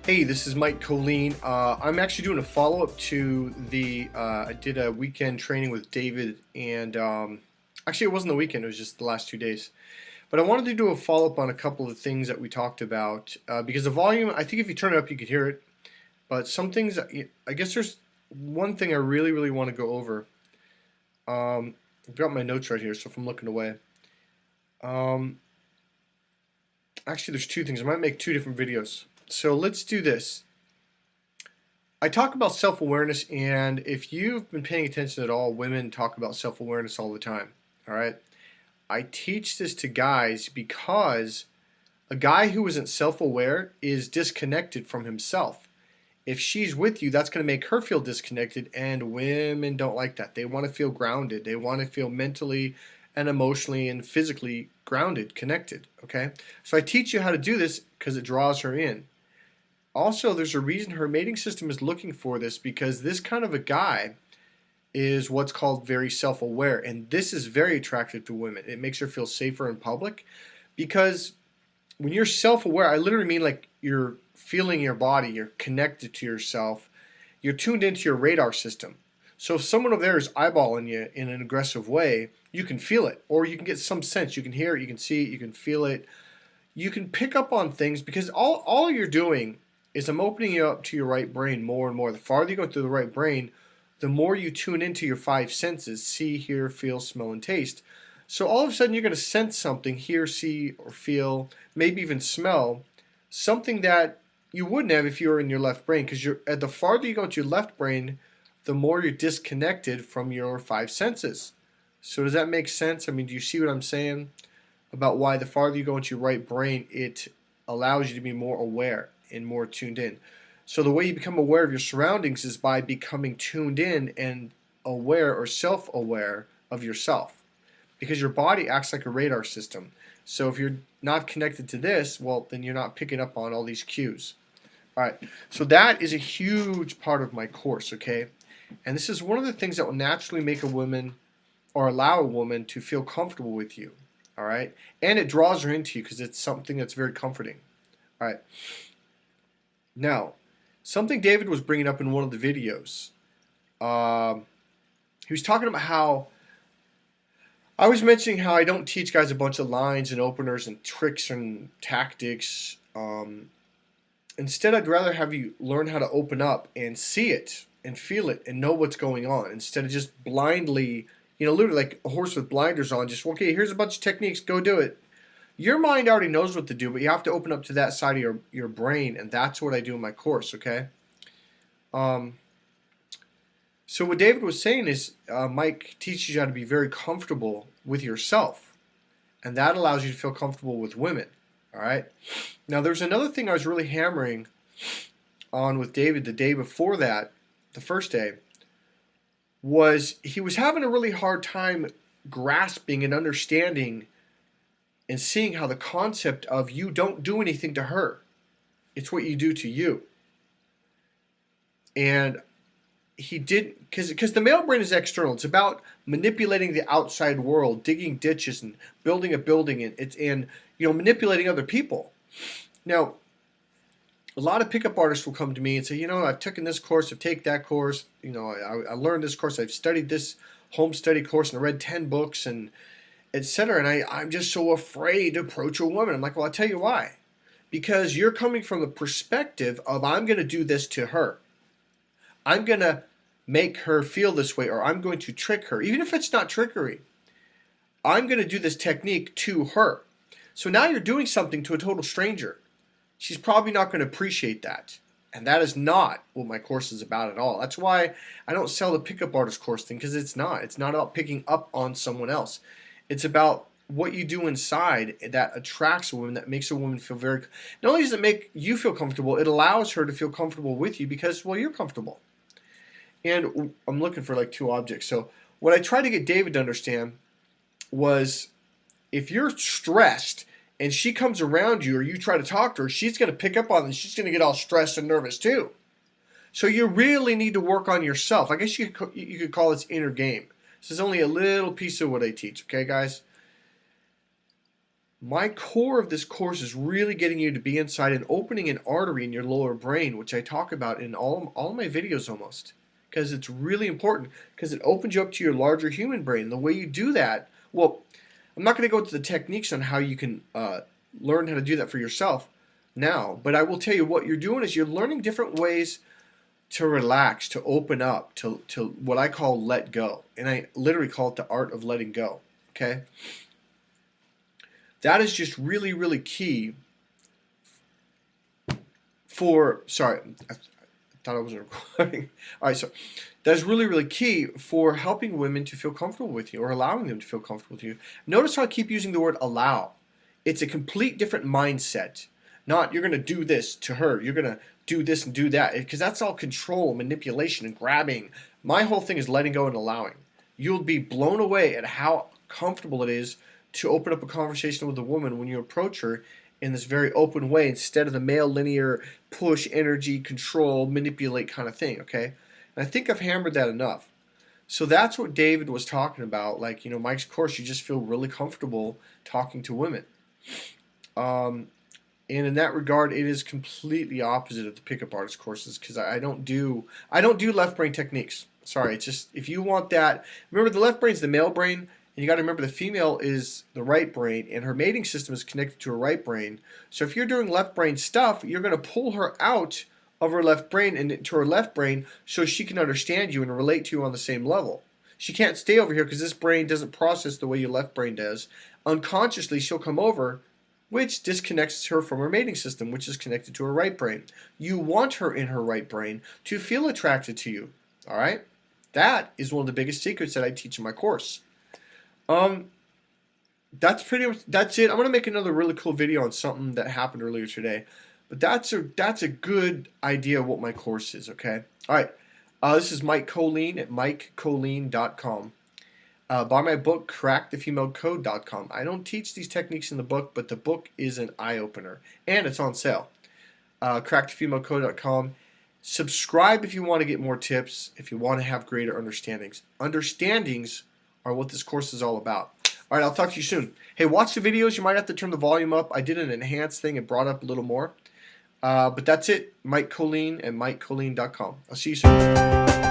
Hey, this is Mike Colleen. I'm actually doing a follow-up to I did a weekend training with David, and actually it wasn't the weekend, it was just the last 2 days. But I wanted to do a follow-up on a couple of things that we talked about, because the volume, I think if you turn it up, you could hear it. But some things, I guess there's one thing I really, really want to go over. I've got my notes right here, so if I'm looking away. Um, Actually, there's two things. I might make two different videos. So let's do this. I talk about self-awareness, and if you've been paying attention at all, women talk about self-awareness all the time. All right. I teach this to guys because a guy who isn't self-aware is disconnected from himself. If she's with you, that's going to make her feel disconnected, and women don't like that. They want to feel grounded. They want to feel mentally and emotionally and physically grounded, connected. Okay. So I teach you how to do this because it draws her in. Also, there's a reason her mating system is looking for this, because this kind of a guy is what's called very self-aware, and this is very attractive to women. It makes her feel safer in public, because when you're self-aware, I literally mean like you're feeling your body, you're connected to yourself, you're tuned into your radar system. So if someone over there is eyeballing you in an aggressive way, you can feel it, or you can get some sense. You can hear it, you can see it, you can feel it. You can pick up on things, because all you're doing is I'm opening you up to your right brain more and more. The farther you go through the right brain, the more you tune into your five senses: see, hear, feel, smell, and taste. So all of a sudden you're going to sense something, hear, see, or feel, maybe even smell, something that you wouldn't have if you were in your left brain, because the farther you go into your left brain, the more you're disconnected from your five senses. So does that make sense? I mean, do you see what I'm saying about why the farther you go into your right brain, it allows you to be more aware and more tuned in? So the way you become aware of your surroundings is by becoming tuned in and aware or self-aware of yourself, because your body acts like a radar system. So if you're not connected to this, well, then you're not picking up on all these cues. All right, so that is a huge part of my course, okay? And this is one of the things that will naturally make a woman, or allow a woman to feel comfortable with you, all right? And it draws her into you because it's something that's very comforting. All right. Now, something David was bringing up in one of the videos, he was talking about how I was mentioning how I don't teach guys a bunch of lines and openers and tricks and tactics. Instead, I'd rather have you learn how to open up and see it and feel it and know what's going on, instead of just blindly, literally like a horse with blinders on, just, okay, here's a bunch of techniques, go do it. Your mind already knows what to do, but you have to open up to that side of your brain, and that's what I do in my course, okay? So what David was saying is, Mike teaches you how to be very comfortable with yourself, and that allows you to feel comfortable with women, all right? Now, there's another thing I was really hammering on with David the day before that, the first day, was he was having a really hard time grasping and understanding and seeing how the concept of you don't do anything to her, it's what you do to you. And he did, because the male brain is external. It's about manipulating the outside world, digging ditches and building a building, and manipulating other people. Now, a lot of pickup artists will come to me and say, I've taken this course, I've taken that course, I learned this course, I've studied this home study course, and I read 10 books, and etc. And I'm just so afraid to approach a woman. I'm like, well, I'll tell you why. Because you're coming from the perspective of, I'm going to do this to her. I'm going to make her feel this way, or I'm going to trick her. Even if it's not trickery, I'm going to do this technique to her. So now you're doing something to a total stranger. She's probably not going to appreciate that. And that is not what my course is about at all. That's why I don't sell the pickup artist course thing, because it's not. It's not about picking up on someone else. It's about what you do inside that attracts a woman, that makes a woman feel very... Not only does it make you feel comfortable, it allows her to feel comfortable with you because, well, you're comfortable. And I'm looking for like two objects. So what I tried to get David to understand was, if you're stressed and she comes around you, or you try to talk to her, she's going to pick up on this. She's going to get all stressed and nervous too. So you really need to work on yourself. I guess you could call this inner game. This is only a little piece of what I teach, okay, guys? My core of this course is really getting you to be inside and opening an artery in your lower brain, which I talk about in all of my videos almost, because it's really important, because it opens you up to your larger human brain. The way you do that, well, I'm not going to go into the techniques on how you can learn how to do that for yourself now, but I will tell you what you're doing is you're learning different ways to relax, to open up, to what I call let go. And I literally call it the art of letting go, okay? That is just really, really key for, sorry, I thought I wasn't recording. All right, so that's really, really key for helping women to feel comfortable with you or allowing them to feel comfortable with you. Notice how I keep using the word allow. It's a complete different mindset. Not you're going to do this to her, you're going to do this and do that, because that's all control, manipulation, and grabbing. My whole thing is letting go and allowing. You'll be blown away at how comfortable it is to open up a conversation with a woman when you approach her in this very open way instead of the male linear push, energy, control, manipulate kind of thing, okay? And I think I've hammered that enough. So that's what David was talking about. Like, Mike's course, you just feel really comfortable talking to women. And in that regard, it is completely opposite of the pickup artist courses, because I don't do left brain techniques. Sorry, it's just, if you want that, remember the left brain is the male brain, and you got to remember the female is the right brain, and her mating system is connected to her right brain. So if you're doing left brain stuff, you're going to pull her out of her left brain and to her left brain so she can understand you and relate to you on the same level. She can't stay over here because this brain doesn't process the way your left brain does. Unconsciously, she'll come over, which disconnects her from her mating system, which is connected to her right brain. You want her in her right brain to feel attracted to you. All right? That is one of the biggest secrets that I teach in my course. That's pretty much, that's it. I'm gonna make another really cool video on something that happened earlier today, but that's a good idea of what my course is. Okay. All right. This is Mike Colleen at MikeColleen.com. Buy my book, CrackTheFemaleCode.com. I don't teach these techniques in the book, but the book is an eye opener, and it's on sale. CrackTheFemaleCode.com. Subscribe if you want to get more tips. If you want to have greater understandings. Understandings are what this course is all about. All right, I'll talk to you soon. Hey, watch the videos. You might have to turn the volume up. I did an enhanced thing and brought up a little more. But that's it. Mike Colleen and MikeColleen.com. I'll see you soon.